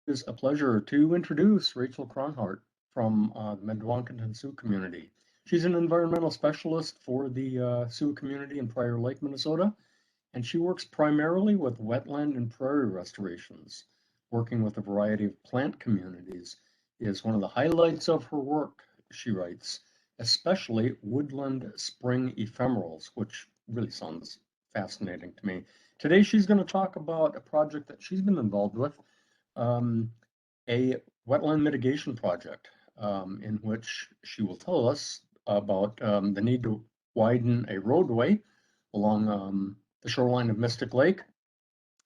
is a pleasure to introduce Rachel Cronhart from the Mdewakanton Sioux community. She's an environmental specialist for the Sioux community in Prairie Lake, Minnesota, and she works primarily with wetland and prairie restorations. Working with a variety of plant communities is one of the highlights of her work, she writes, especially woodland spring ephemerals, which really sounds fascinating to me. Today, she's going to talk about a project that she's been involved with, um, a wetland mitigation project, in which she will tell us about the need to widen a roadway along the shoreline of Mystic Lake.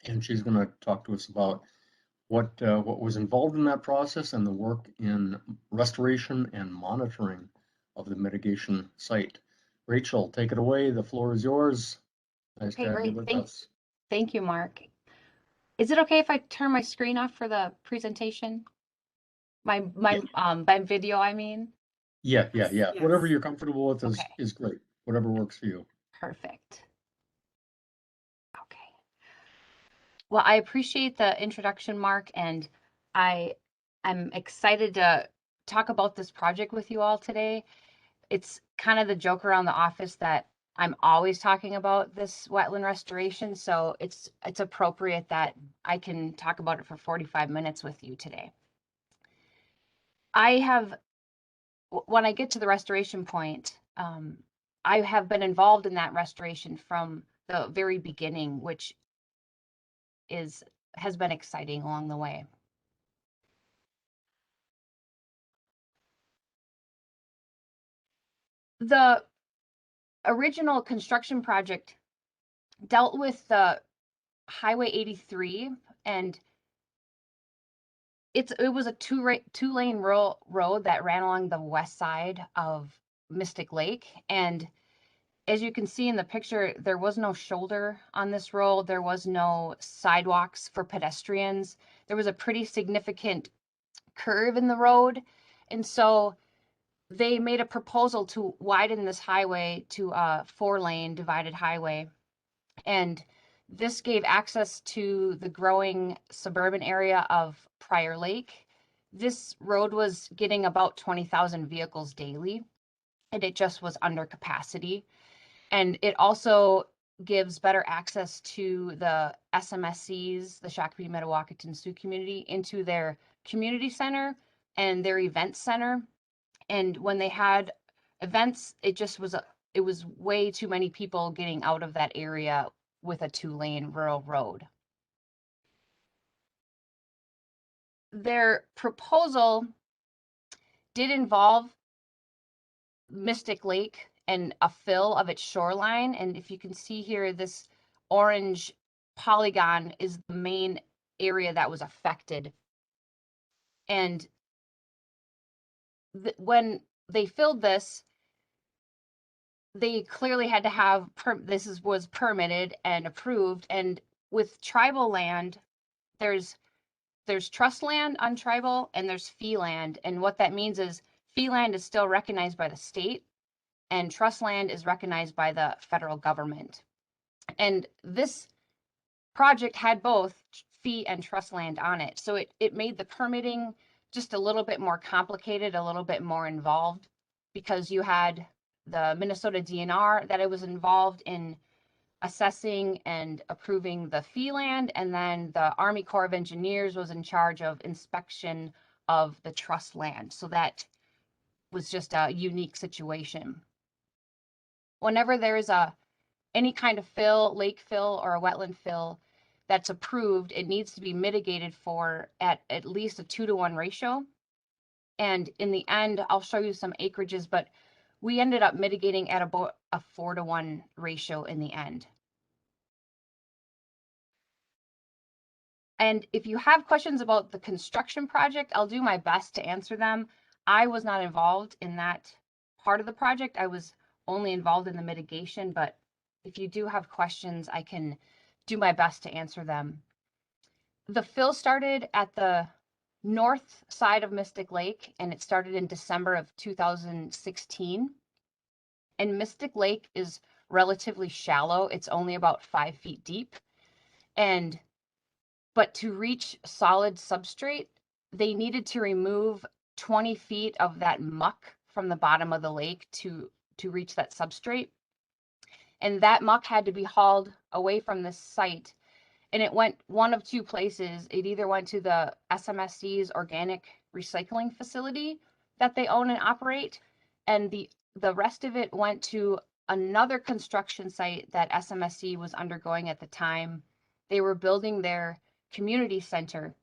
And she's going to talk to us about what was involved in that process and the work in restoration and monitoring of the mitigation site. Rachel, take it away. The floor is yours. Nice to Okay, have you great. with us. Thank you, Mark. Is it okay if I turn my screen off for the presentation? My video, I mean? Yeah. Whatever Yes. you're comfortable with Okay, is great. Whatever works for you. perfect. Okay. Well, I appreciate the introduction, Mark, and I am excited to talk about this project with you all today. It's kind of the joke around the office that I'm always talking about this wetland restoration, so it's appropriate that I can talk about it for 45 minutes with you today. When I get to the restoration point, I have been involved in that restoration from the very beginning, which has been exciting along the way. The original construction project dealt with the Highway 83, and it was a two-lane road that ran along the west side of Mystic Lake. And as you can see in the picture, there was no shoulder on this road. There was no sidewalks for pedestrians. There was a pretty significant curve in the road. And so they made a proposal to widen this highway to a 4-lane divided highway. And this gave access to the growing suburban area of Prairie Lake. This road was getting about 20,000 vehicles daily, and it just was under capacity. And it also gives better access to the SMSCs, the Shakopee Mdewakanton Sioux community, into their community center and their event center. And when they had events, it was way too many people getting out of that area with a 2-lane rural road. Their proposal did involve Mystic Lake and a fill of its shoreline. And if you can see here, this orange polygon is the main area that was affected. And when they filled this, they clearly had to have was permitted and approved. And with tribal land, there's trust land on tribal and there's fee land. And what that means is fee land is still recognized by the state and trust land is recognized by the federal government. And this project had both fee and trust land on it. So it made the permitting just a little bit more complicated, a little bit more involved, because you had the Minnesota DNR that it was involved in assessing and approving the fee land, and then the Army Corps of Engineers was in charge of inspection of the trust land. So that was just a unique situation. Whenever there's any kind of fill, lake fill or a wetland fill that's approved, it needs to be mitigated for at least a 2-to-1 ratio. And in the end, I'll show you some acreages, but we ended up mitigating at about a 4-to-1 ratio in the end. And if you have questions about the construction project, I'll do my best to answer them. I was not involved in that part of the project. I was only involved in the mitigation, but if you do have questions, I can do my best to answer them. The fill started at the north side of Mystic Lake, and it started in December of 2016. And Mystic Lake is relatively shallow. It's only about 5 feet deep. And But to reach solid substrate, they needed to remove 20 feet of that muck from the bottom of the lake to reach that substrate. And that muck had to be hauled away from this site. And it went one of two places. It either went to the SMSC's organic recycling facility that they own and operate, and the rest of it went to another construction site that SMSC was undergoing at the time. They were building their community center.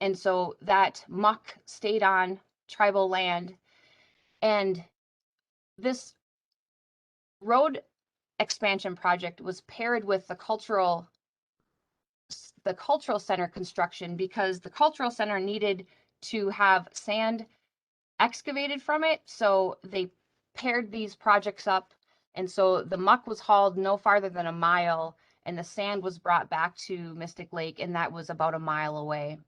And so that muck stayed on tribal land. And this road expansion project was paired with the cultural center construction, because the cultural center needed to have sand excavated from it. So they paired these projects up. And so the muck was hauled no farther than a mile, and the sand was brought back to Mystic Lake, and that was about a mile away.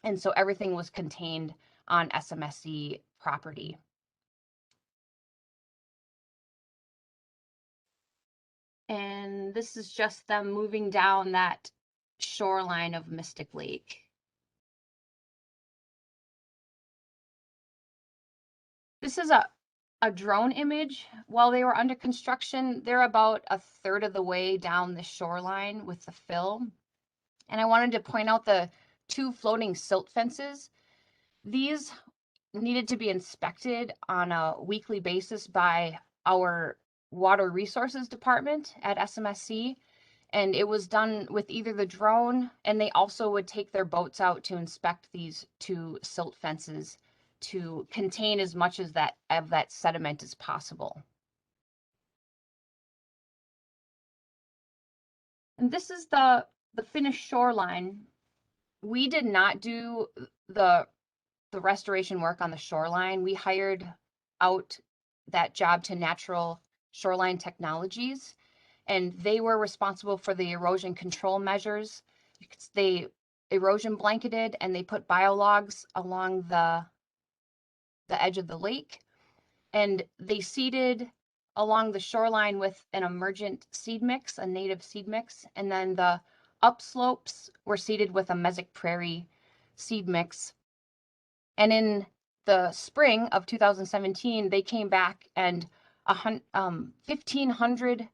And so everything was contained on SMSC property. And this is just them moving down that shoreline of Mystic Lake. This is a drone image. While they were under construction, they're about a third of the way down the shoreline with the fill. And I wanted to point out the two floating silt fences. These needed to be inspected on a weekly basis by our water resources department at SMSC. And it was done with either the drone, and they also would take their boats out to inspect these two silt fences to contain as much as that of that sediment as possible. And this is the finished shoreline. We did not do the restoration work on the shoreline. We hired out that job to Natural Shoreline Technologies, and they were responsible for the erosion control measures. They erosion blanketed, and they put biologs along the edge of the lake, and they seeded along the shoreline with an emergent seed mix, a native seed mix, and then the upslopes were seeded with a mesic prairie seed mix. And in the spring of 2017, they came back and 1,500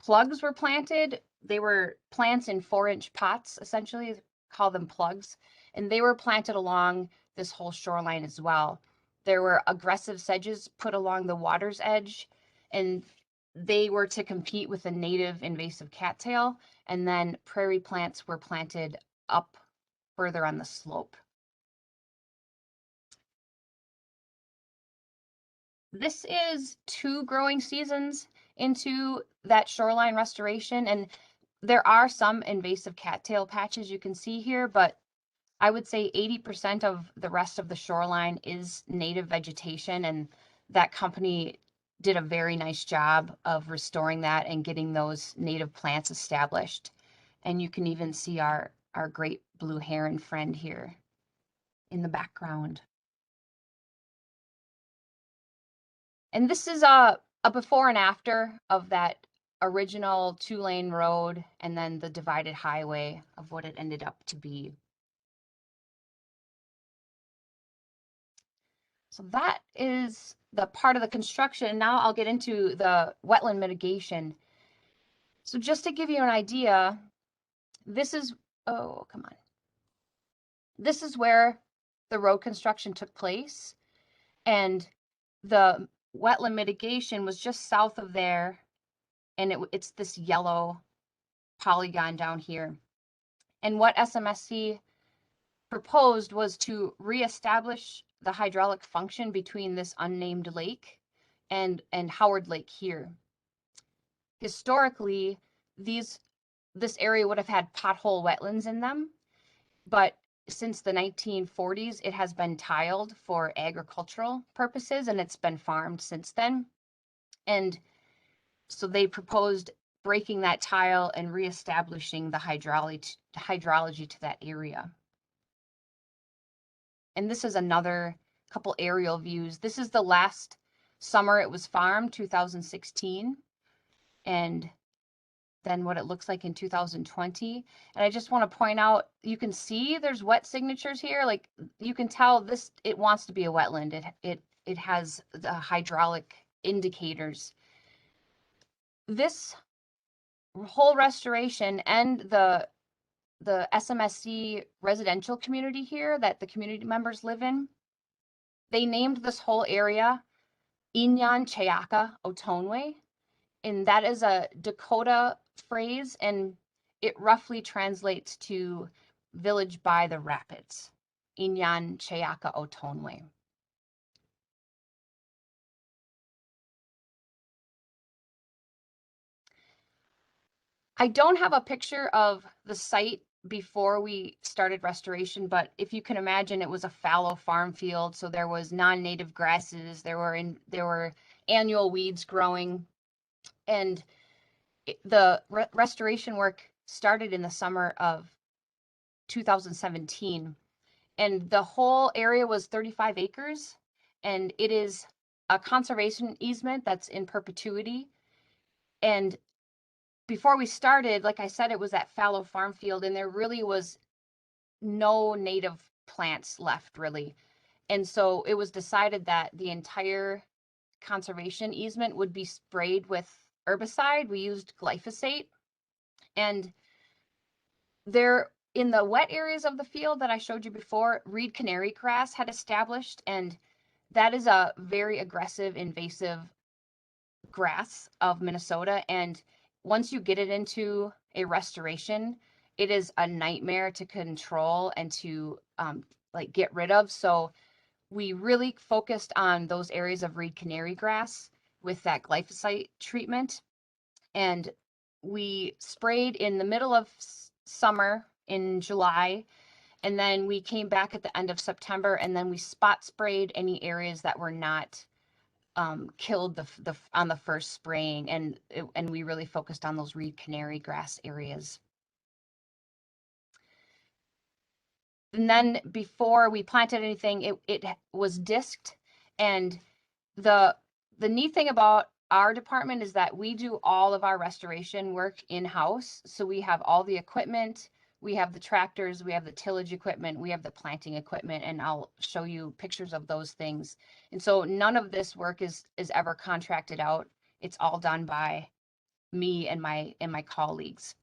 plugs were planted. They were plants in 4-inch pots, essentially, call them plugs, and they were planted along this whole shoreline as well. There were aggressive sedges put along the water's edge, and they were to compete with the native invasive cattail, and then prairie plants were planted up further on the slope. This is 2 growing seasons into that shoreline restoration, and there are some invasive cattail patches you can see here, but I would say 80% of the rest of the shoreline is native vegetation, and that company did a very nice job of restoring that and getting those native plants established. And you can even see our great blue heron friend here in the background. And this is a before and after of that original 2-lane road, and then the divided highway of what it ended up to be. So that is the part of the construction. Now I'll get into the wetland mitigation. So just to give you an idea, this is, oh, come on. This is where the road construction took place, and the wetland mitigation was just south of there, and it's this yellow polygon down here. And what SMSC proposed was to reestablish the hydraulic function between this unnamed lake and Howard Lake here. Historically, this area would have had pothole wetlands in them, but since the 1940s, it has been tiled for agricultural purposes, and it's been farmed since then. And so they proposed breaking that tile and reestablishing the hydrology to that area. And this is another couple aerial views. This is the last summer it was farmed, 2016. And than what it looks like in 2020. And I just want to point out, you can see there's wet signatures here. Like you can tell this, it wants to be a wetland. It has the hydraulic indicators. This whole restoration and the SMSC residential community here that the community members live in, they named this whole area Inyan Chayaka Otonwe, and that is a Dakota phrase, and it roughly translates to village by the rapids. Inyan Chayaka Otonwe. I don't have a picture of the site before we started restoration, but if you can imagine, it was a fallow farm field, so there was non-native grasses, there were annual weeds growing, and the restoration work started in the summer of 2017, and the whole area was 35 acres, and it is a conservation easement that's in perpetuity. And before we started, like I said, it was that fallow farm field, and there really was no native plants left, really. And so it was decided that the entire conservation easement would be sprayed with herbicide. We used glyphosate, and there in the wet areas of the field that I showed you before, reed canary grass had established, and that is a very aggressive, invasive grass of Minnesota. And once you get it into a restoration, it is a nightmare to control and to like get rid of. So we really focused on those areas of reed canary grass with that glyphosate treatment. And we sprayed in the middle of summer in July, and then we came back at the end of September, and then we spot sprayed any areas that were not killed on the first spraying, and we really focused on those reed canary grass areas. And then before we planted anything, it was disked. And the neat thing about our department is that we do all of our restoration work in-house. So we have all the equipment, we have the tractors, we have the tillage equipment, we have the planting equipment, and I'll show you pictures of those things. And so none of this work is ever contracted out. It's all done by me and my colleagues.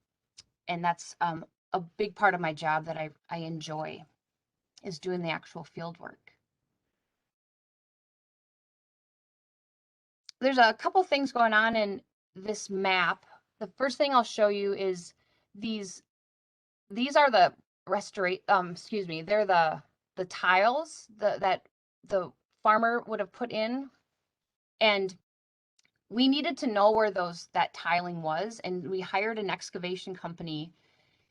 And that's a big part of my job that I enjoy, is doing the actual field work. There's a couple things going on in this map. The first thing I'll show you is these are the they're the tiles that the farmer would have put in, and we needed to know where that tiling was, and we hired an excavation company.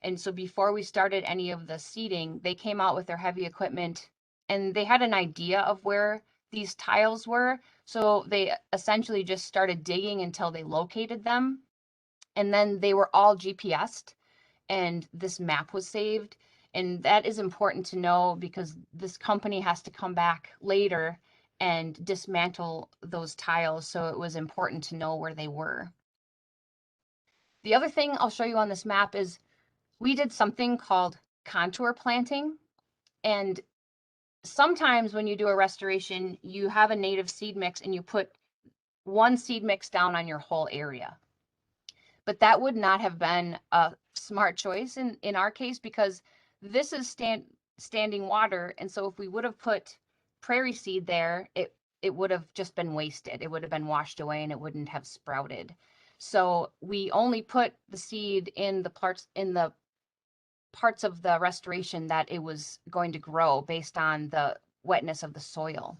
And so before we started any of the seeding, they came out with their heavy equipment, and they had an idea of where these tiles were. So they essentially just started digging until they located them. And then they were all GPS'd, and this map was saved. And that is important to know because this company has to come back later and dismantle those tiles. So it was important to know where they were. The other thing I'll show you on this map is we did something called contour planting. And sometimes when you do a restoration, you have a native seed mix and you put one seed mix down on your whole area. But that would not have been a smart choice in our case, because this is standing water. And so if we would have put prairie seed there, it would have just been wasted. It would have been washed away and it wouldn't have sprouted. So we only put the seed in the parts of the restoration that it was going to grow based on the wetness of the soil.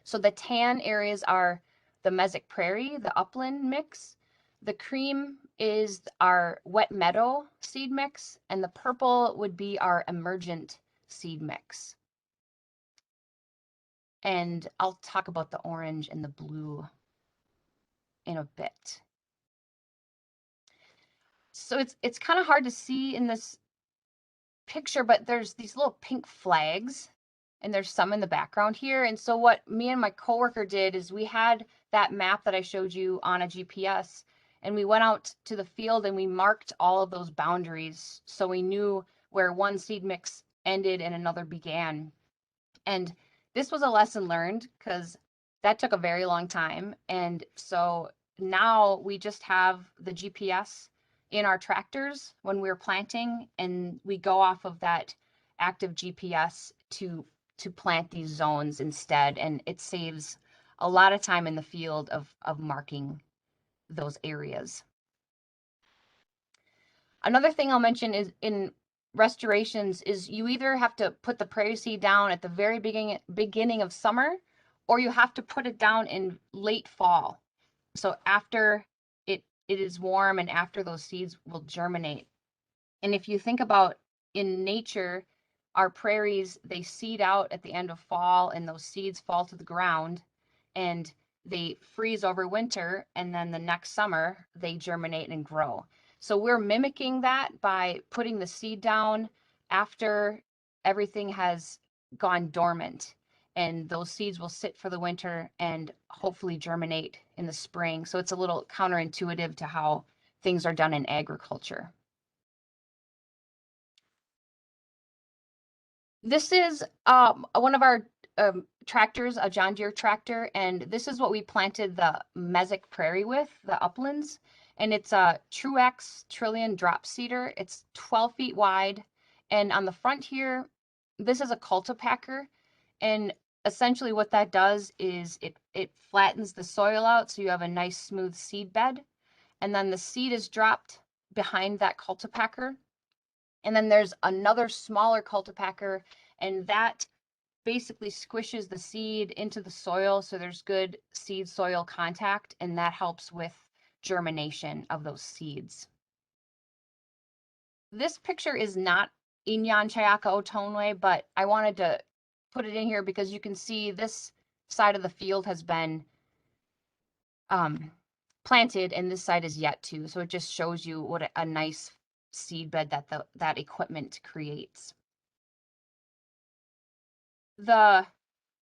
So the tan areas are the mesic prairie, the upland mix. The cream is our wet meadow seed mix, and the purple would be our emergent seed mix. And I'll talk about the orange and the blue in a bit. So it's kind of hard to see in this picture, but there's these little pink flags, and there's some in the background here. And so what me and my coworker did is we had that map that I showed you on a GPS, And we went out to the field and we marked all of those boundaries so we knew where one seed mix ended and another began. And this was a lesson learned because that took a very long time. And so now we just have the GPS in our tractors when we're planting, and we go off of that active GPS to plant these zones instead. And it saves a lot of time in the field of marking those areas. Another thing I'll mention is in restorations is you either have to put the prairie seed down at the very beginning of summer, or you have to put it down in late fall. So after it is warm and after those seeds will germinate. And if you think about in nature, our prairies, they seed out at the end of fall and those seeds fall to the ground and they freeze over winter, and then the next summer they germinate and grow. So we're mimicking that by putting the seed down after everything has gone dormant, and those seeds will sit for the winter and hopefully germinate in the spring. So it's a little counterintuitive to how things are done in agriculture. This is one of our tractors, a John Deere tractor, and this is what we planted the Mesic Prairie with, the uplands. And it's a Truex Trillion drop seeder. It's 12 feet wide. And on the front here, this is a cultipacker. And essentially what that does is it flattens the soil out so you have a nice smooth seed bed. And then the seed is dropped behind that cultipacker. And then there's another smaller cultipacker, and that basically squishes the seed into the soil so there's good seed soil contact, and that helps with germination of those seeds. This picture is not Inyan Chayaka Otonwe, but I wanted to put it in here because you can see this side of the field has been planted and this side is yet to. So it just shows you what a nice seed bed that that equipment creates. The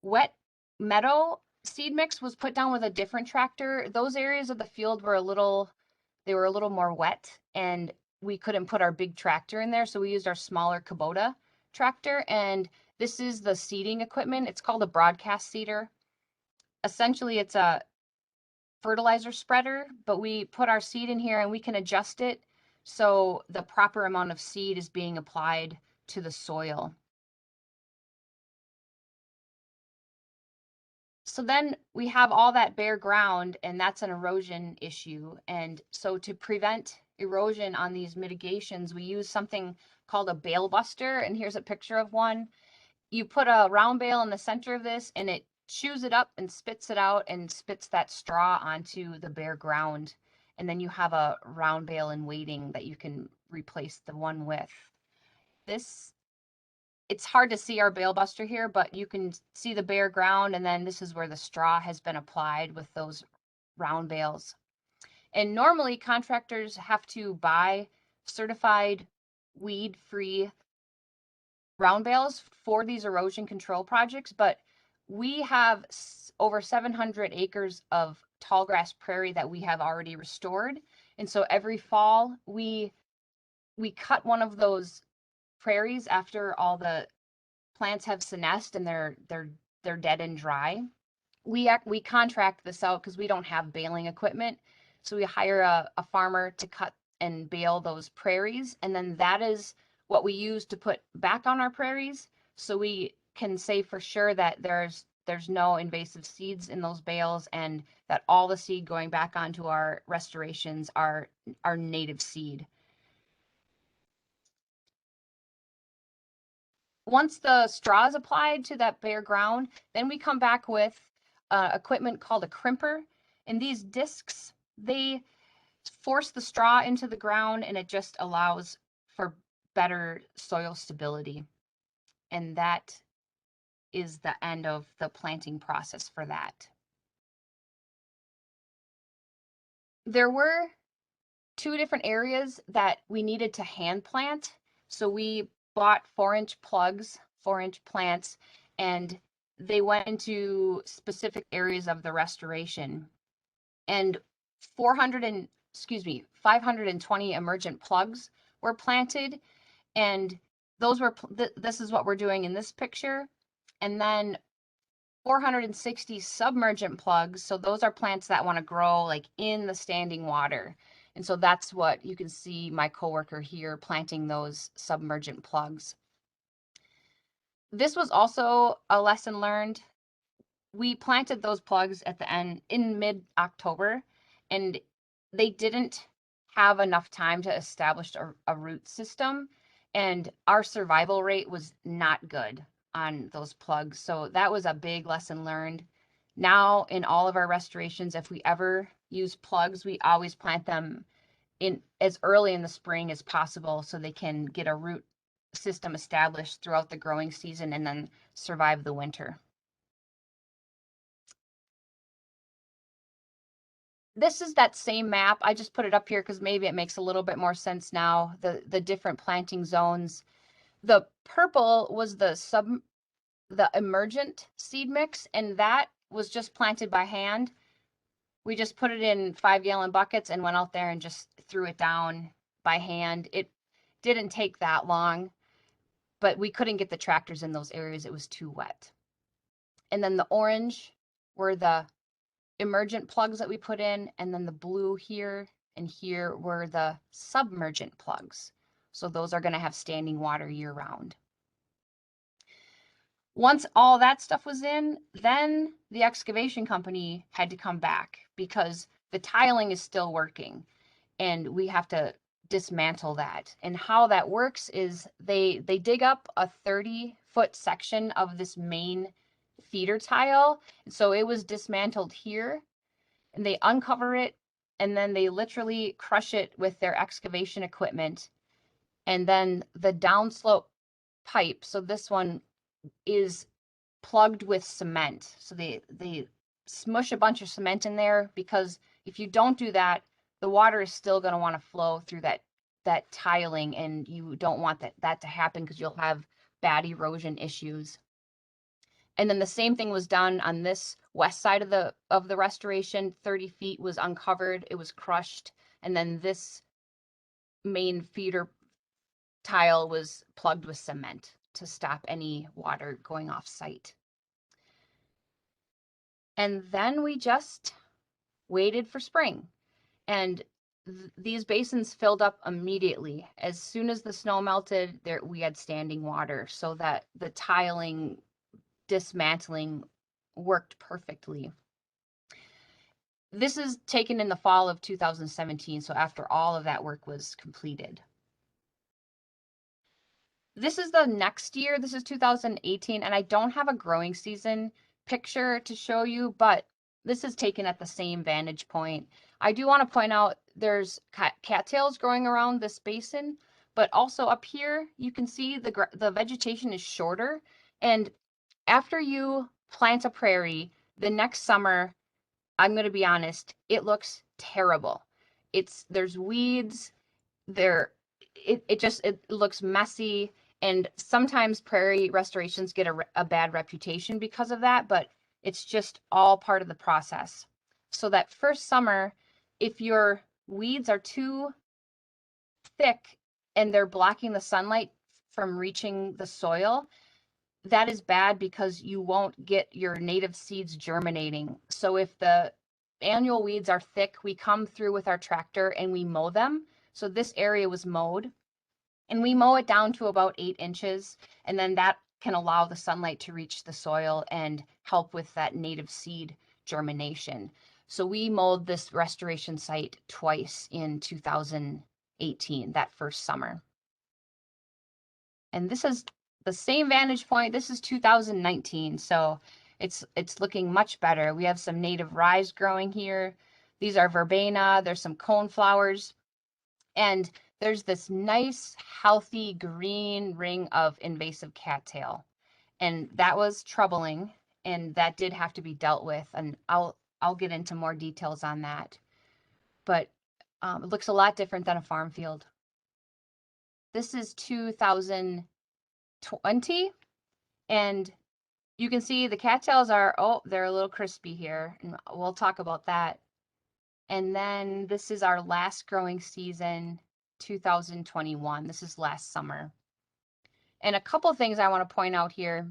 wet meadow seed mix was put down with a different tractor. Those areas of the field were a little more wet, and we couldn't put our big tractor in there, so we used our smaller Kubota tractor. And this is the seeding equipment. It's called a broadcast seeder. Essentially, it's a fertilizer spreader, but we put our seed in here and we can adjust it so the proper amount of seed is being applied to the soil. So then we have all that bare ground, and that's an erosion issue. And so to prevent erosion on these mitigations, we use something called a bale buster. And here's a picture of one. You put a round bale in the center of this, and it chews it up and spits it out and spits that straw onto the bare ground. And then you have a round bale in waiting that you can replace the one with. It's hard to see our bale buster here, but you can see the bare ground, and then this is where the straw has been applied with those round bales. And normally contractors have to buy certified weed-free round bales for these erosion control projects, but we have over 700 acres of tall grass prairie that we have already restored. And so every fall we cut one of those prairies after all the plants have senesced and they're dead and dry. We contract this out because we don't have baling equipment. So we hire a farmer to cut and bale those prairies, and then that is what we use to put back on our prairies, so we can say for sure that there's no invasive seeds in those bales, and that all the seed going back onto our restorations are native seed. Once the straw is applied to that bare ground, then we come back with equipment called a crimper. And these discs, they force the straw into the ground, and it just allows for better soil stability. And that is the end of the planting process for that. There were 2 different areas that we needed to hand plant. So we bought 4-inch plugs, 4-inch plants, and they went into specific areas of the restoration. And 520 emergent plugs were planted, and those were this is what we're doing in this picture. And then 460 submergent plugs, so those are plants that want to grow like in the standing water. And so that's what you can see my coworker here planting those submergent plugs. This was also a lesson learned. We planted those plugs at the end in mid-October, and they didn't have enough time to establish a root system, and our survival rate was not good on those plugs. So that was a big lesson learned. Now in all of our restorations, if we ever use plugs, we always plant them in as early in the spring as possible so they can get a root system established throughout the growing season and then survive the winter. This is that same map. I just put it up here because maybe it makes a little bit more sense now, the different planting zones. The purple was the emergent seed mix, and that was just planted by hand. We just put it in 5-gallon buckets and went out there and just threw it down by hand. It didn't take that long, but we couldn't get the tractors in those areas. It was too wet. And then the orange were the emergent plugs that we put in, and then the blue here and here were the submergent plugs. So those are going to have standing water year round. Once all that stuff was in, then the excavation company had to come back because the tiling is still working and we have to dismantle that. And how that works is they dig up a 30-foot section of this main feeder tile. So it was dismantled here, and they uncover it, and then they literally crush it with their excavation equipment. And then the downslope pipe, so this one is plugged with cement. So they smush a bunch of cement in there, because if you don't do that, the water is still going to want to flow through that tiling, and you don't want that to happen because you'll have bad erosion issues. And then the same thing was done on this west side of the restoration. 30 feet was uncovered, it was crushed, and then this main feeder tile was plugged with cement to stop any water going off site. And then we just waited for spring, and these basins filled up immediately. As soon as the snow melted, we had standing water, so that the tiling dismantling worked perfectly. This is taken in the fall of 2017, so after all of that work was completed. This is the next year. This is 2018, and I don't have a growing season picture to show you, but this is taken at the same vantage point. I do want to point out there's cattails growing around this basin, but also up here you can see the vegetation is shorter, and after you plant a prairie, the next summer, I'm going to be honest, it looks terrible. There's weeds there. It looks messy, and sometimes prairie restorations get a bad reputation because of that, but it's just all part of the process. So that first summer, if your weeds are too thick and they're blocking the sunlight from reaching the soil, that is bad because you won't get your native seeds germinating. So if the annual weeds are thick, we come through with our tractor and we mow them. So this area was mowed, and we mow it down to about 8 inches, and then that can allow the sunlight to reach the soil and help with that native seed germination. So we mowed this restoration site twice in 2018, that first summer. And this is the same vantage point. This is 2019, so it's looking much better. We have some native rye growing here. These are verbena. There's some cone flowers, and there's this nice, healthy green ring of invasive cattail, and that was troubling, and that did have to be dealt with. And I'll get into more details on that. But it looks a lot different than a farm field. This is 2020, and you can see the cattails are, they're a little crispy here, and we'll talk about that. And then this is our last growing season, 2021. This is last summer. And a couple things I want to point out here.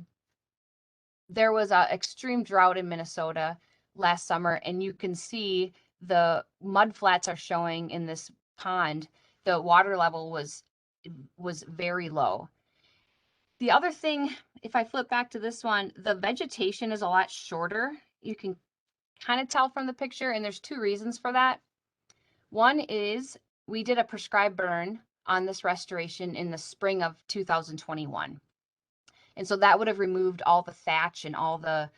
There was an extreme drought in Minnesota last summer, and you can see the mud flats are showing in this pond. The water level was very low. The other thing, if I flip back to this one, the vegetation is a lot shorter. You can kind of tell from the picture, and there's two reasons for that. One is we did a prescribed burn on this restoration in the spring of 2021. And so that would have removed all the thatch and all the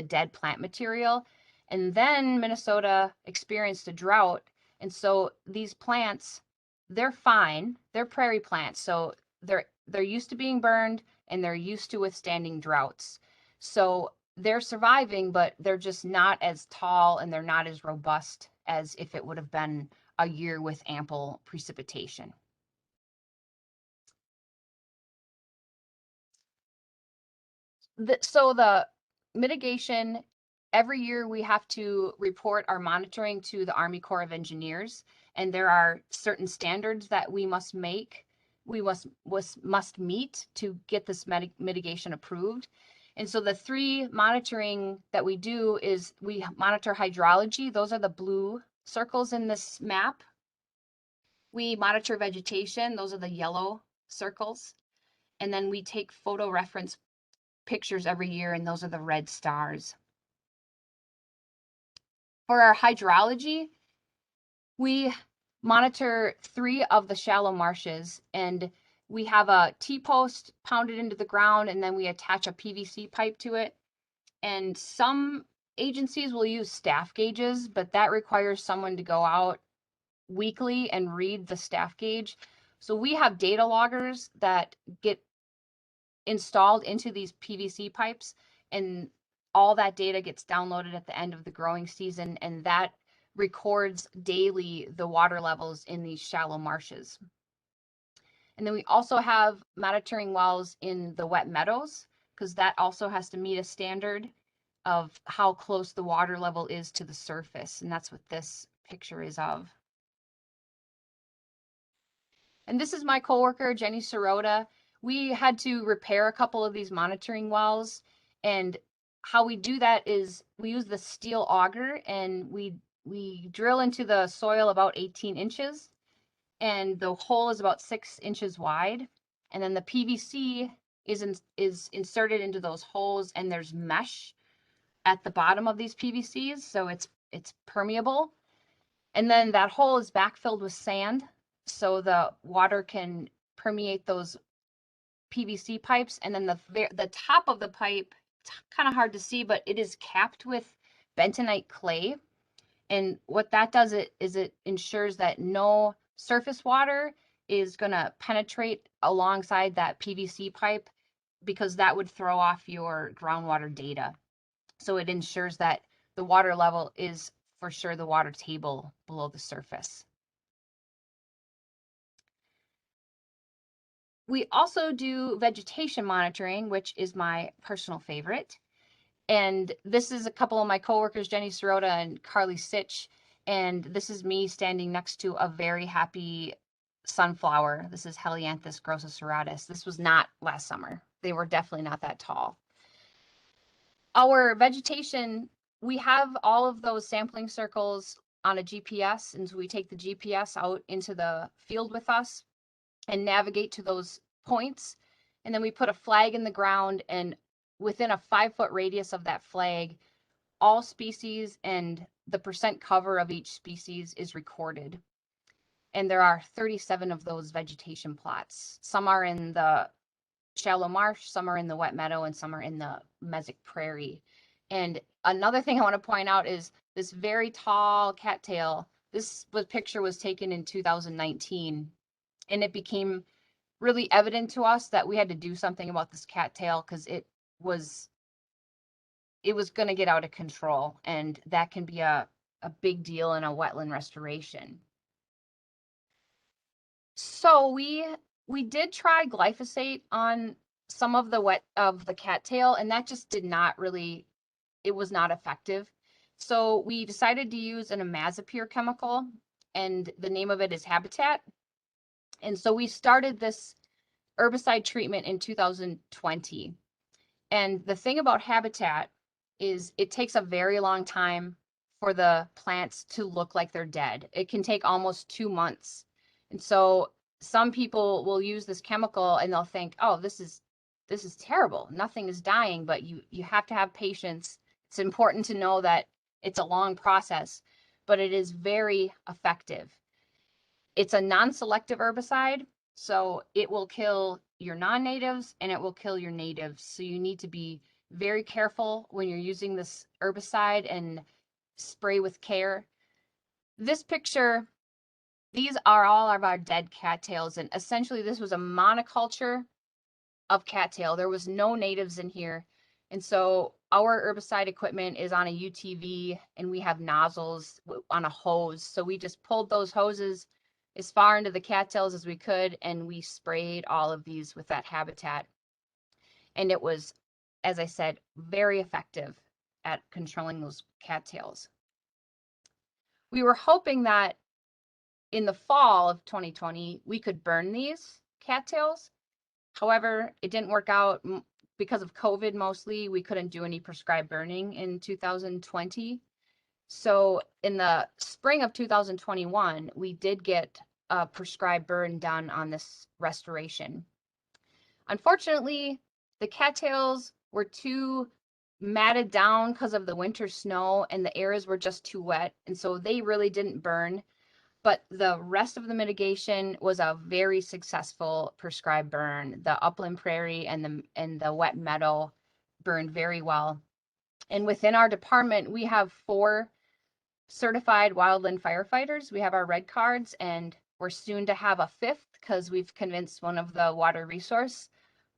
dead plant material. And then Minnesota experienced a drought. And so these plants, they're fine. They're prairie plants. So they're used to being burned and they're used to withstanding droughts. So they're surviving, but they're just not as tall and they're not as robust as if it would have been a year with ample precipitation. So the mitigation, every year we have to report our monitoring to the Army Corps of Engineers, and there are certain standards that we must meet to get this mitigation approved. And so the three monitoring that we do is we monitor hydrology. Those are the blue circles in this map. We monitor vegetation. Those are the yellow circles. And then we take photo reference pictures every year, and those are the red stars. For our hydrology, we monitor 3 of the shallow marshes, and we have a T-post pounded into the ground, and then we attach a PVC pipe to it. And some agencies will use staff gauges, but that requires someone to go out weekly and read the staff gauge. So we have data loggers that get installed into these PVC pipes, and all that data gets downloaded at the end of the growing season, and that records daily the water levels in these shallow marshes. And then we also have monitoring wells in the wet meadows, because that also has to meet a standard of how close the water level is to the surface, and that's what this picture is of. And this is my coworker, Jenny Sirota. We had to repair a couple of these monitoring wells, and how we do that is we use the steel auger, and we drill into the soil about 18 inches, and the hole is about 6 inches wide, and then the PVC is inserted into those holes, and there's mesh at the bottom of these PVCs, so it's permeable, and then that hole is backfilled with sand, so the water can permeate those PVC pipes. And then the top of the pipe, it's kind of hard to see, but it is capped with bentonite clay. And what that does is it ensures that no surface water is going to penetrate alongside that PVC pipe, because that would throw off your groundwater data. So it ensures that the water level is for sure the water table below the surface. We also do vegetation monitoring, which is my personal favorite. And this is a couple of my coworkers, Jenny Sirota and Carly Sitch. And this is me standing next to a very happy sunflower. This is Helianthus grossoserratus. This was not last summer. They were definitely not that tall. Our vegetation, we have all of those sampling circles on a GPS. And so we take the GPS out into the field with us and navigate to those points. And then we put a flag in the ground, and within a 5-foot radius of that flag, all species and the percent cover of each species is recorded. And there are 37 of those vegetation plots. Some are in the shallow marsh, some are in the wet meadow, and some are in the mesic prairie. And another thing I want to point out is this very tall cattail. This picture was taken in 2019. And it became really evident to us that we had to do something about this cattail, because it was going to get out of control, and that can be a big deal in a wetland restoration. So we did try glyphosate on some of the cattail, and that just did not really, it was not effective. So we decided to use an imazapyr chemical, and the name of it is Habitat. And so we started this herbicide treatment in 2020. And the thing about Habitat is it takes a very long time for the plants to look like they're dead. It can take almost 2 months. And so some people will use this chemical and they'll think, oh, this is terrible. Nothing is dying, but you have to have patience. It's important to know that it's a long process, but it is very effective. It's a non-selective herbicide, so it will kill your non-natives and it will kill your natives. So you need to be very careful when you're using this herbicide and spray with care. This picture, these are all of our dead cattails, and essentially this was a monoculture of cattail. There was no natives in here. And so our herbicide equipment is on a UTV and we have nozzles on a hose. So we just pulled those hoses as far into the cattails as we could, and we sprayed all of these with that Habitat. And it was, as I said, very effective at controlling those cattails. We were hoping that in the fall of 2020, we could burn these cattails. However, it didn't work out because of COVID mostly. We couldn't do any prescribed burning in 2020. So in the spring of 2021, we did get a prescribed burn done on this restoration. Unfortunately, the cattails were too matted down because of the winter snow and the areas were just too wet. And so they really didn't burn. But the rest of the mitigation was a very successful prescribed burn. The upland prairie and the wet meadow burned very well. And within our department, we have 4 certified wildland firefighters. We have our red cards, and we're soon to have a 5th because we've convinced one of the water resource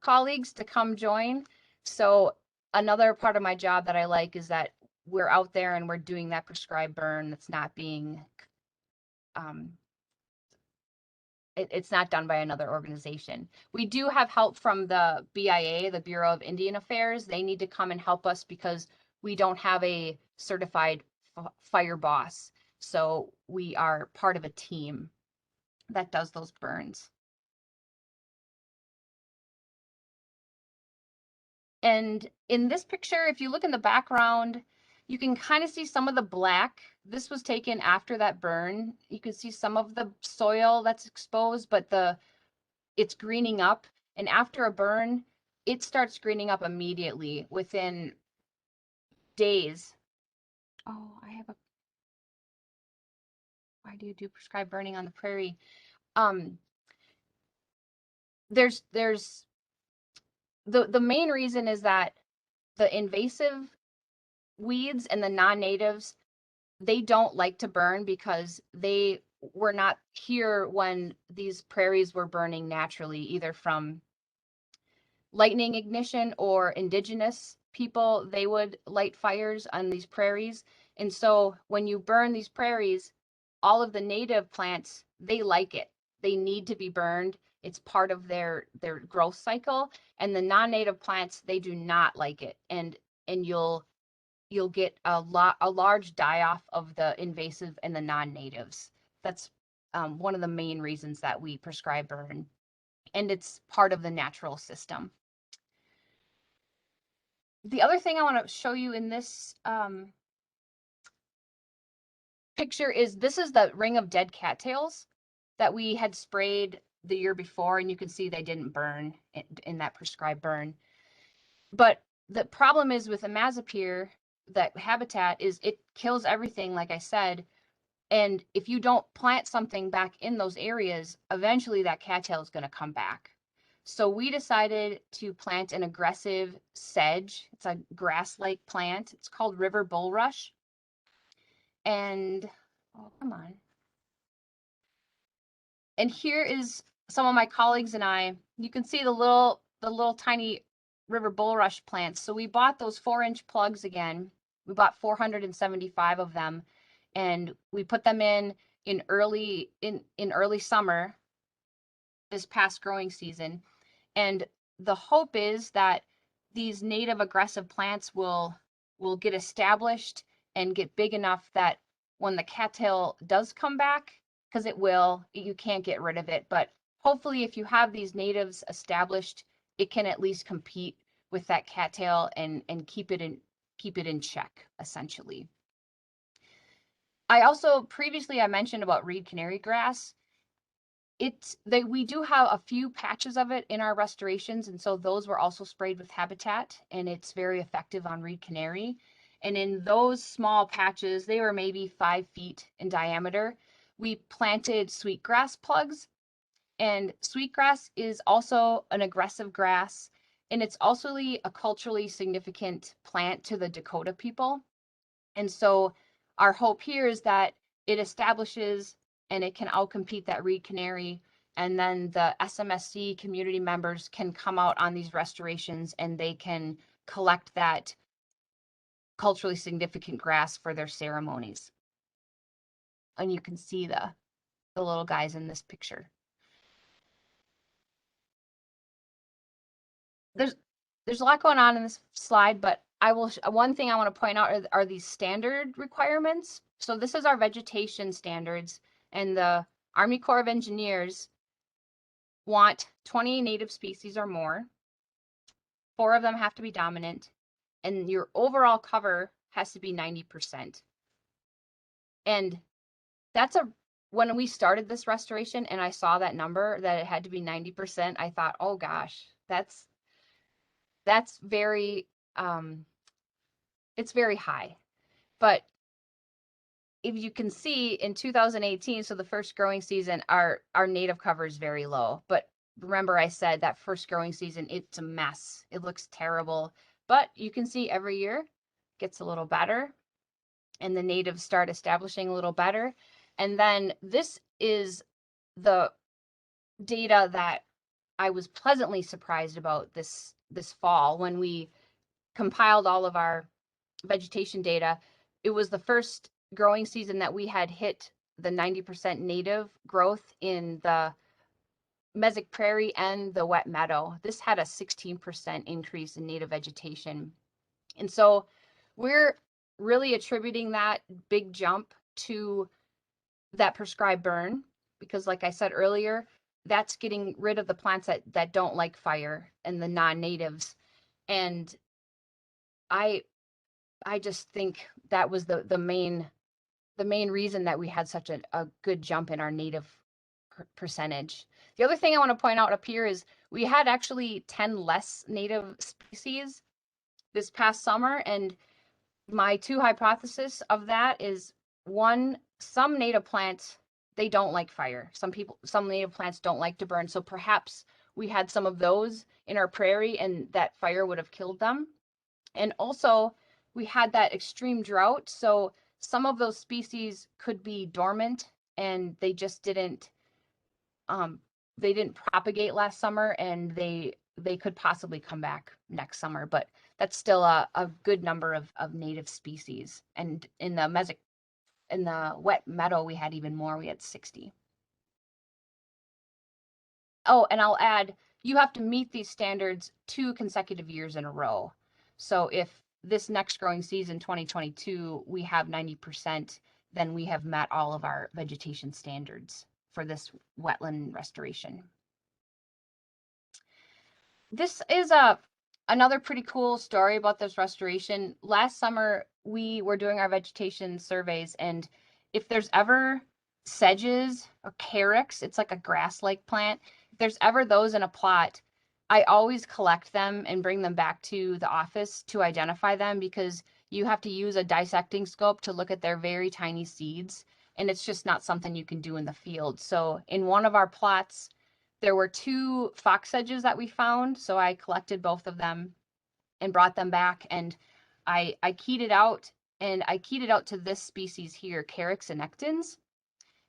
colleagues to come join. So another part of my job that I like is that we're out there and we're doing that prescribed burn that's not being it's not done by another organization. We do have help from the BIA, the Bureau of Indian Affairs. They need to come and help us because we don't have a certified fire boss. So we are part of a team that does those burns. And in this picture, if you look in the background, you can kind of see some of the black. This was taken after that burn. You can see some of the soil that's exposed, but it's greening up. And after a burn, it starts greening up immediately within days. Oh, why do you do prescribed burning on the prairie? There's the main reason is that the invasive weeds and the non-natives, they don't like to burn because they were not here when these prairies were burning naturally, either from lightning ignition or indigenous people. They would light fires on these prairies. And so when you burn these prairies, all of the native plants, they like it. They need to be burned. It's part of their growth cycle. And the non-native plants, they do not like it. And you'll get a large die-off of the invasive and the non-natives. That's one of the main reasons that we prescribe burn. And it's part of the natural system. The other thing I want to show you in this picture is this is the ring of dead cattails that we had sprayed the year before, and you can see they didn't burn in that prescribed burn. But the problem is with imazapyr, that Habitat, is it kills everything, like I said. And if you don't plant something back in those areas, eventually that cattail is going to come back. So we decided to plant an aggressive sedge. It's a grass-like plant. It's called river bulrush. And, oh, come on. And here is some of my colleagues and I. You can see the little tiny river bulrush plants. So we bought those 4-inch plugs again. We bought 475 of them, and we put them in early summer this past growing season. And the hope is that these native aggressive plants will get established and get big enough that when the cattail does come back, because it will, you can't get rid of it, but hopefully if you have these natives established, it can at least compete with that cattail and keep it in check, essentially. I also previously I mentioned about reed canary grass. We do have a few patches of it in our restorations, and so those were also sprayed with habitat, and it's very effective on reed canary. And in those small patches, they were maybe 5 feet in diameter, we planted sweetgrass plugs. And sweetgrass is also an aggressive grass, and it's also a culturally significant plant to the Dakota people. And so our hope here is that it establishes and it can outcompete that reed canary, and then the SMSC community members can come out on these restorations and they can collect that culturally significant grass for their ceremonies. And you can see the little guys in this picture. There's a lot going on in this slide, but one thing I want to point out are these standard requirements. So this is our vegetation standards, and the Army Corps of Engineers want 20 native species or more. 4 of them have to be dominant, and your overall cover has to be 90%. And when we started this restoration and I saw that number, that it had to be 90%, I thought, oh gosh, that's very, it's very high. But if you can see in 2018, so the first growing season, our native cover is very low. But remember I said that first growing season, it's a mess. It looks terrible. But you can see every year gets a little better, and the natives start establishing a little better. And then this is the data that I was pleasantly surprised about this fall when we compiled all of our vegetation data. It was the first growing season that we had hit the 90% native growth in the mesic prairie and the wet meadow. This had a 16% increase in native vegetation. And so we're really attributing that big jump to that prescribed burn, because like I said earlier, that's getting rid of the plants that don't like fire and the non-natives. And I just think that was the main reason that we had such a good jump in our native percentage. The other thing I want to point out up here is we had actually 10 less native species this past summer, and my 2 hypotheses of that is, one, some native plants, they don't like fire. Some native plants don't like to burn, so perhaps we had some of those in our prairie and that fire would have killed them. And also we had that extreme drought, so some of those species could be dormant and they just didn't propagate last summer, and they could possibly come back next summer, but that's still a good number of native species. And in the wet meadow, we had even more. We had 60. Oh, and I'll add, you have to meet these standards 2 consecutive years in a row. So if this next growing season, 2022, we have 90%, then we have met all of our vegetation standards for this wetland restoration. This is another pretty cool story about this restoration. Last summer, we were doing our vegetation surveys, and if there's ever sedges or carex, it's like a grass-like plant, if there's ever those in a plot, I always collect them and bring them back to the office to identify them, because you have to use a dissecting scope to look at their very tiny seeds, and it's just not something you can do in the field. So in one of our plots, there were 2 fox sedges that we found, so I collected both of them and brought them back, and I keyed it out, and I keyed it out to this species here, Carex annectans.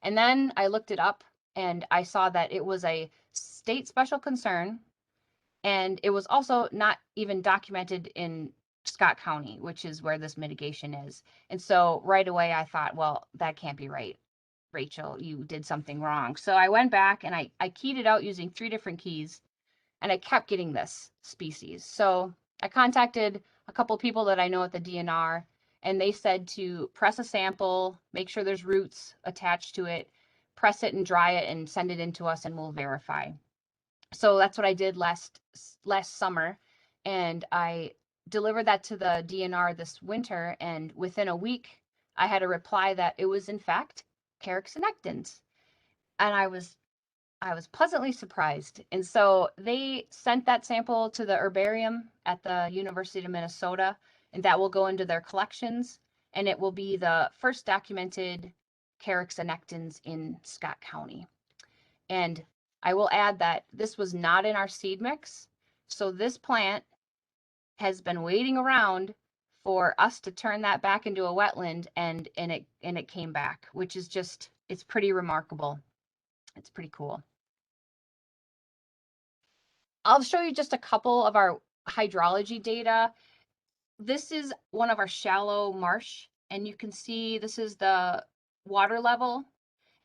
And then I looked it up, and I saw that it was a state special concern, and it was also not even documented in Scott County, which is where this mitigation is. And so right away I thought, well, that can't be right. Rachel, you did something wrong. So I went back and I keyed it out using 3 different keys, and I kept getting this species. So I contacted a couple people that I know at the DNR, and they said to press a sample, make sure there's roots attached to it, press it and dry it and send it in to us and we'll verify. So that's what I did last summer, and I delivered that to the DNR this winter, and within a week I had a reply that it was in fact Carex senectans. And I was pleasantly surprised. And so they sent that sample to the herbarium at the University of Minnesota, and that will go into their collections, and it will be the first documented Carex senectans in Scott County. And I will add that this was not in our seed mix. So this plant has been waiting around for us to turn that back into a wetland, and it came back, which is just, it's pretty remarkable. It's pretty cool. I'll show you just a couple of our hydrology data. This is one of our shallow marsh, and you can see this is the water level.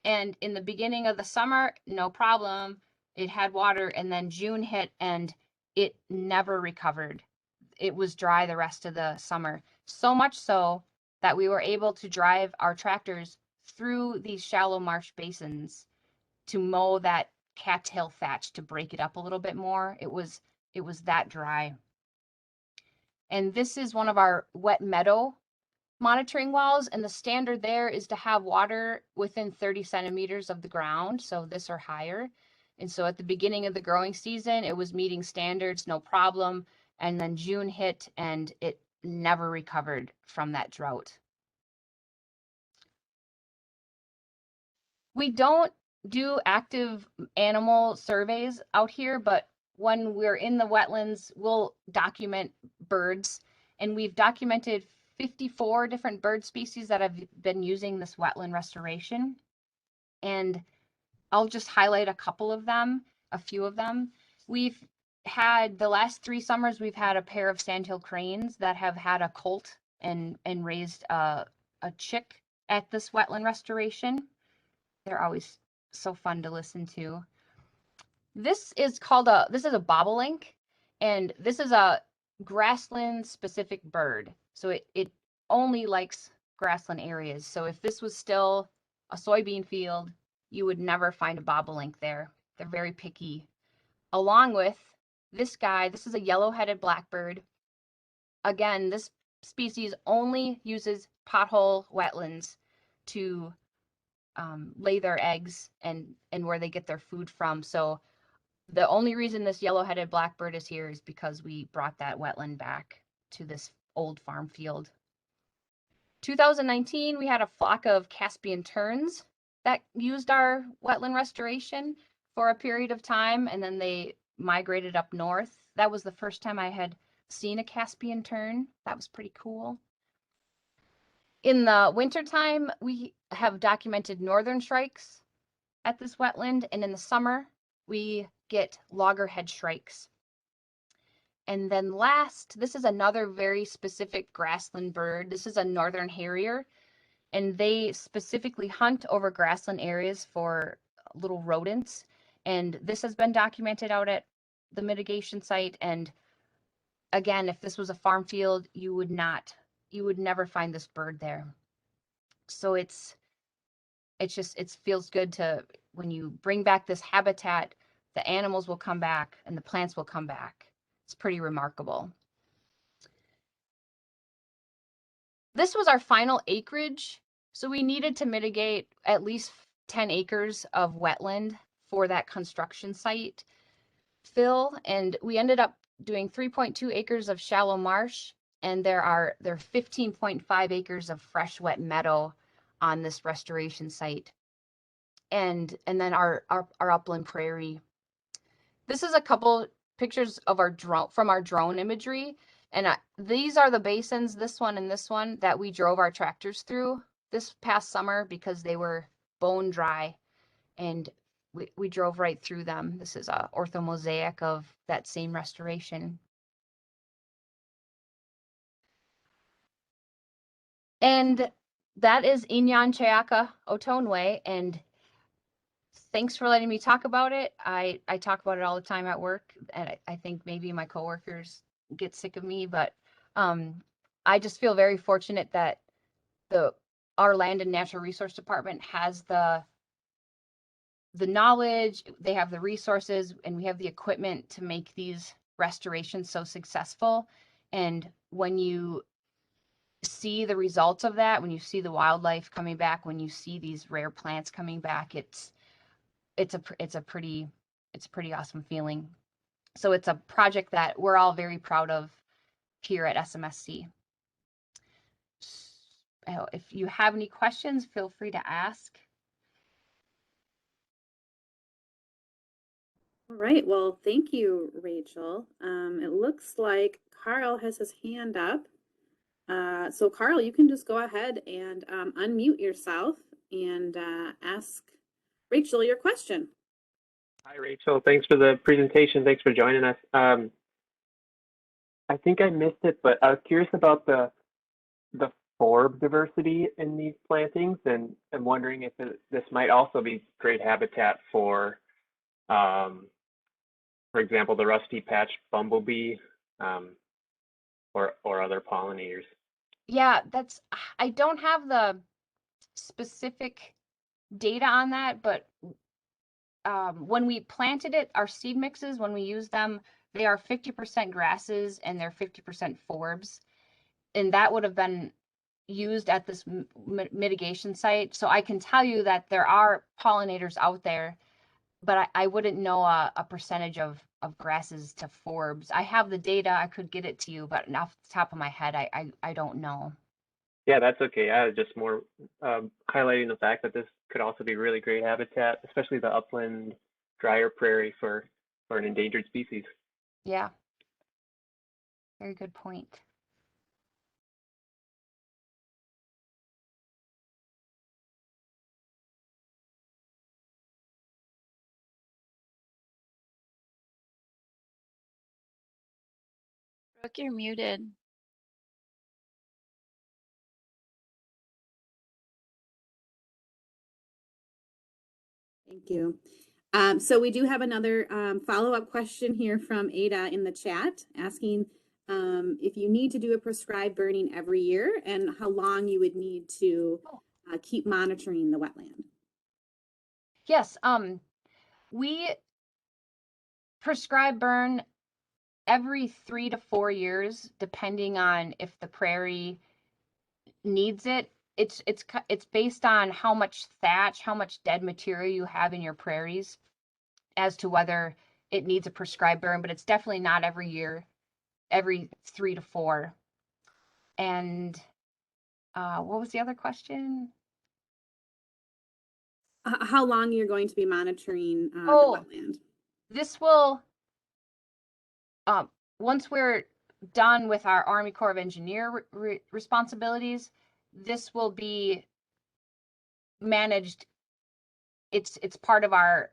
And in the beginning of the summer, no problem, it had water, and then June hit and it never recovered. It was dry the rest of the summer, so much so that we were able to drive our tractors through these shallow marsh basins to mow that cattail thatch to break it up a little bit more. It was that dry. And this is one of our wet meadow monitoring wells, and the standard there is to have water within 30 centimeters of the ground, so this or higher. And so at the beginning of the growing season, it was meeting standards, no problem. And then June hit and it never recovered from that drought. We don't do active animal surveys out here, but when we're in the wetlands, we'll document birds, and we've documented 54 different bird species that have been using this wetland restoration. And I'll just highlight a couple of them, a few of them. We've had, the last 3 summers, we've had a pair of sandhill cranes that have had a colt and raised a chick at this wetland restoration. They're always so fun to listen to. This is a bobolink, and this is a grassland specific bird. So it only likes grassland areas. So if this was still a soybean field, you would never find a bobolink there. They're very picky. Along with this guy, this is a yellow-headed blackbird. Again, this species only uses pothole wetlands to lay their eggs and where they get their food from. So the only reason this yellow-headed blackbird is here is because we brought that wetland back to this old farm field. 2019, we had a flock of Caspian terns that used our wetland restoration for a period of time, and then they migrated up north. That was the first time I had seen a Caspian tern. That was pretty cool. In the wintertime, we have documented northern shrikes at this wetland, and in the summer, we get loggerhead shrikes. And then last, this is another very specific grassland bird. This is a northern harrier, and they specifically hunt over grassland areas for little rodents. And this has been documented out at the mitigation site. And again, if this was a farm field, you would never find this bird there. So it feels good to, when you bring back this habitat, the animals will come back and the plants will come back. It's pretty remarkable. This was our final acreage. So we needed to mitigate at least 10 acres of wetland for that construction site fill. And we ended up doing 3.2 acres of shallow marsh. And there are 15.5 acres of fresh wet meadow on this restoration site. And then our upland prairie. This is a couple pictures of our drone imagery, and these are the basins, this one and this one, that we drove our tractors through this past summer because they were bone dry, and we drove right through them. This is a orthomosaic of that same restoration. And that is Inyan Chayaka Otonwe, and thanks for letting me talk about it. I talk about it all the time at work, and I think maybe my coworkers get sick of me, but I just feel very fortunate that our Land and Natural Resource Department has the knowledge, they have the resources, and we have the equipment to make these restorations so successful. And when you see the results of that, when you see the wildlife coming back, when you see these rare plants coming back, it's a pretty awesome feeling. So it's a project that we're all very proud of here at SMSC. If you have any questions, feel free to ask. All right, well, thank you, Rachel. It looks like Carl has his hand up. So Carl, you can just go ahead and unmute yourself and ask Rachel your question. Hi, Rachel. Thanks for the presentation. Thanks for joining us. I think I missed it, but I was curious about the forb diversity in these plantings, and I'm wondering if this might also be great habitat for example, the rusty patched bumblebee or other pollinators. Yeah, I don't have the specific data on that, but when we planted it, our seed mixes, when we use them, they are 50% grasses and they're 50% forbs. And that would have been used at this mitigation site. So I can tell you that there are pollinators out there, but I wouldn't know a percentage of grasses to forbs. I have the data, I could get it to you, but off the top of my head, I don't know. Yeah, that's okay. I was just more highlighting the fact that this could also be really great habitat, especially the upland drier prairie for an endangered species. Yeah. Very good point. Brooke, you're muted. Thank you. So we do have another follow-up question here from Ada in the chat asking if you need to do a prescribed burning every year and how long you would need to keep monitoring the wetland. Yes, we prescribe burn every 3 to 4 years, depending on if the prairie needs it. It's based on how much thatch, how much dead material you have in your prairies as to whether it needs a prescribed burn, but it's definitely not every year, every 3 to 4. And what was the other question? How long you're going to be monitoring the wetland? This will, once we're done with our Army Corps of Engineer responsibilities, this will be managed. It's part of our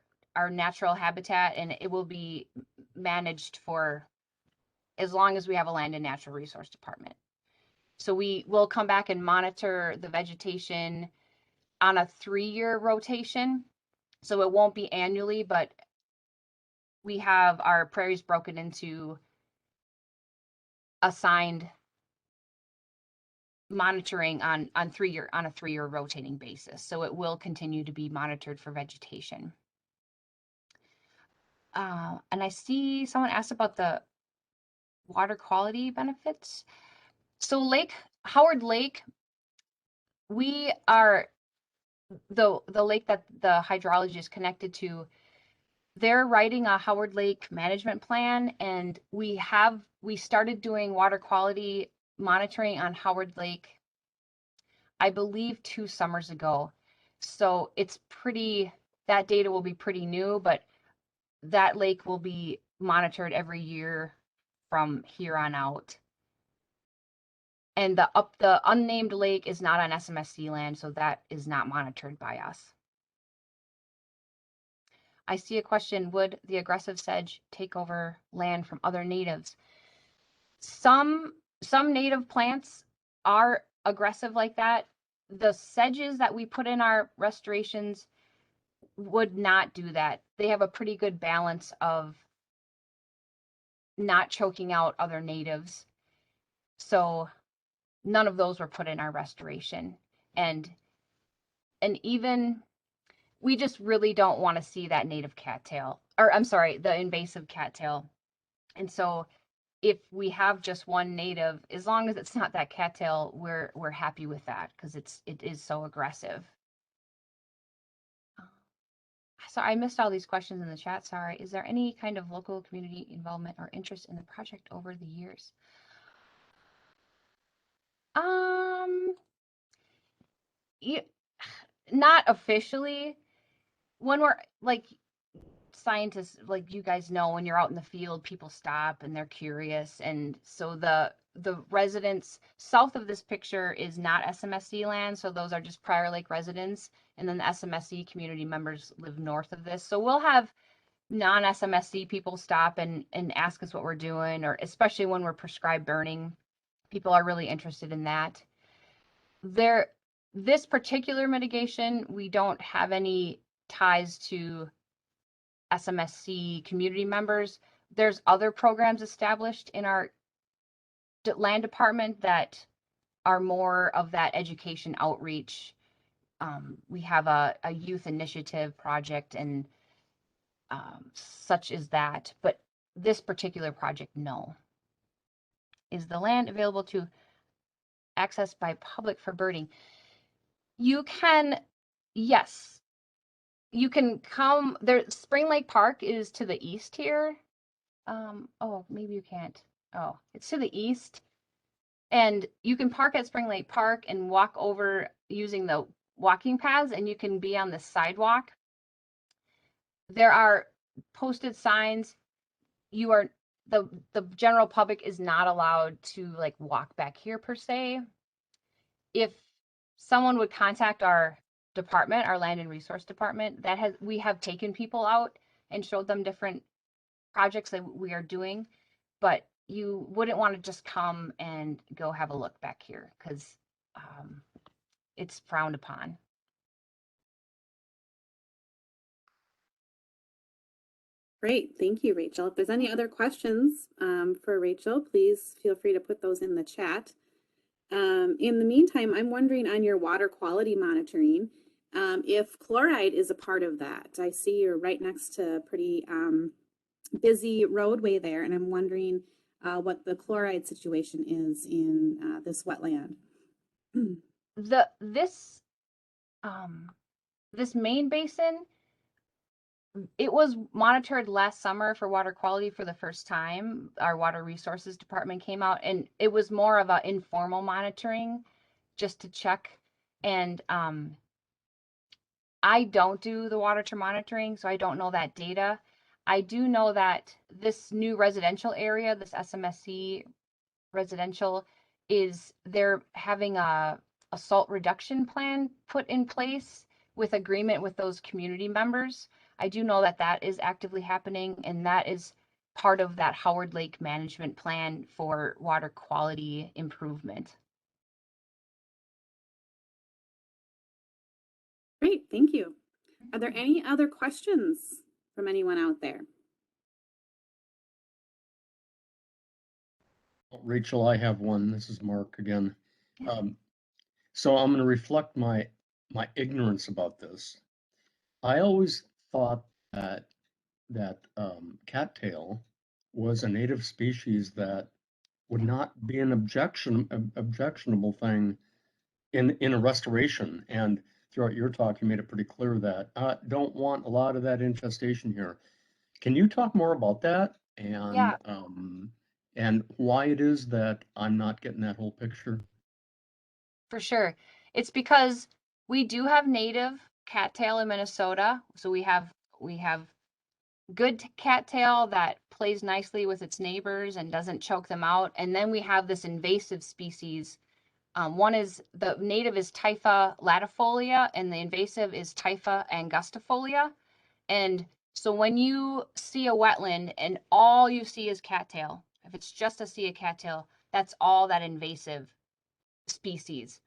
natural habitat, and it will be managed for as long as we have a Land and Natural Resource Department. So we will come back and monitor the vegetation on a 3-year rotation. So it won't be annually, but we have our prairies broken into assigned monitoring on a 3-year rotating basis. So it will continue to be monitored for vegetation. And I see someone asked about the water quality benefits. So Howard Lake, we are the lake that the hydrology is connected to. They're writing a Howard Lake management plan, and we started doing water quality monitoring on Howard Lake, I believe 2 summers ago. So that data will be pretty new, but that lake will be monitored every year from here on out. And the unnamed lake is not on SMSC land, so that is not monitored by us. I see a question, would the aggressive sedge take over land from other natives? Some native plants are aggressive like that. The sedges that we put in our restorations would not do that. They have a pretty good balance of not choking out other natives. So none of those were put in our restoration. And even we just really don't want to see that native cattail, or I'm sorry, the invasive cattail. And so if we have just one native, as long as it's not that cattail, we're happy with that, because it is so aggressive. So I missed all these questions in the chat. Sorry. Is there any kind of local community involvement or interest in the project over the years? Not officially. When we're like scientists, like you guys know, when you're out in the field, people stop and they're curious, and so the residents south of this picture is not SMSC land, so those are just Prairie Lake residents, and then the SMSC community members live north of this. So we'll have non-SMSC people stop and ask us what we're doing, or especially when we're prescribed burning, people are really interested in that. This particular mitigation, we don't have any ties to SMSC community members. There's other programs established in our land department that are more of that education outreach. We have a youth initiative project and such as that, but this particular project, no. Is the land available to access by public for birding? You can, yes, you can come there. Spring Lake Park is to the east here. Oh, maybe you can't. Oh, it's to the east. And you can park at Spring Lake Park and walk over using the walking paths, and you can be on the sidewalk. There are posted signs. You are, the general public is not allowed to like walk back here per se. If someone would contact our department, our land and resource department, we have taken people out and showed them different projects that we are doing, but you wouldn't want to just come and go have a look back here, because it's frowned upon. Great, thank you, Rachel. If there's any other questions for Rachel, please feel free to put those in the chat. In the meantime, I'm wondering on your water quality monitoring, if chloride is a part of that. I see you're right next to a pretty busy roadway there, and I'm wondering what the chloride situation is in this wetland. This main basin, it was monitored last summer for water quality for the first time. Our water resources department came out, and it was more of an informal monitoring just to check. And I don't do the water monitoring, so I don't know that data. I do know that this new residential area, this SMSC residential, they're having a salt reduction plan put in place with agreement with those community members. I do know that that is actively happening, and that is part of that Howard Lake management plan for water quality improvement. Great, thank you. Are there any other questions from anyone out there? Rachel, I have one. This is Mark again. So I'm going to reflect my ignorance about this. I always thought that cattail was a native species that would not be an objectionable thing in a restoration. And throughout your talk, you made it pretty clear that don't want a lot of that infestation here. Can you talk more about that and Yeah. And why it is that I'm not getting that whole picture? For sure. It's because we do have native cattail in Minnesota. So we have good cattail that plays nicely with its neighbors and doesn't choke them out. And then we have this invasive species. One is, the native is Typha latifolia, and the invasive is Typha angustifolia. And so when you see a wetland and all you see is cattail, if it's just a sea of cattail, that's all that invasive species.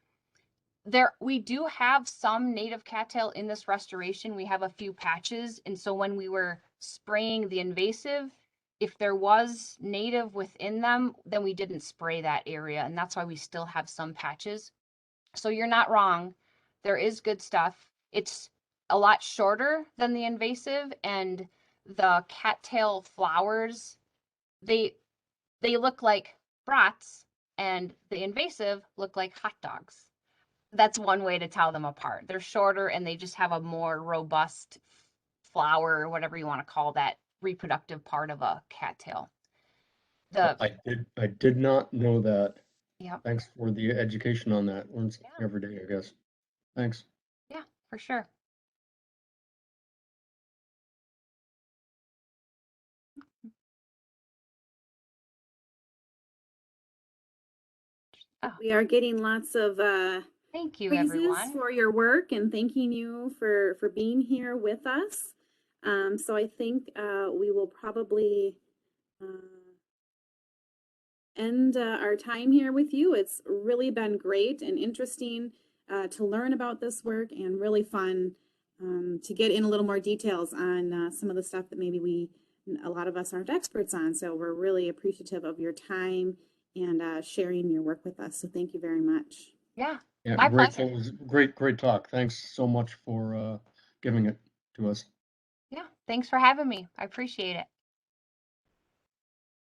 We do have some native cattail in this restoration. We have a few patches, and so when we were spraying the invasive, if there was native within them, then we didn't spray that area, and that's why we still have some patches. So you're not wrong. There is good stuff. It's a lot shorter than the invasive, and the cattail flowers, they look like brats, and the invasive look like hot dogs. That's one way to tell them apart. They're shorter and they just have a more robust flower, or whatever you want to call that reproductive part of a cattail. I did not know that. Yep. Thanks for the education on that. Learn something every day, I guess. Thanks. Yeah, for sure. Oh, We are getting lots of thank you, praises everyone. for your work and thanking you for being here with us. So I think we will probably end our time here with you. It's really been great and interesting to learn about this work, and really fun to get in a little more details on some of the stuff that maybe a lot of us aren't experts on. So we're really appreciative of your time and sharing your work with us. So thank you very much. Yeah, Yeah, my great. pleasure. It was great talk. Thanks so much for giving it to us. Yeah, thanks for having me. I appreciate it.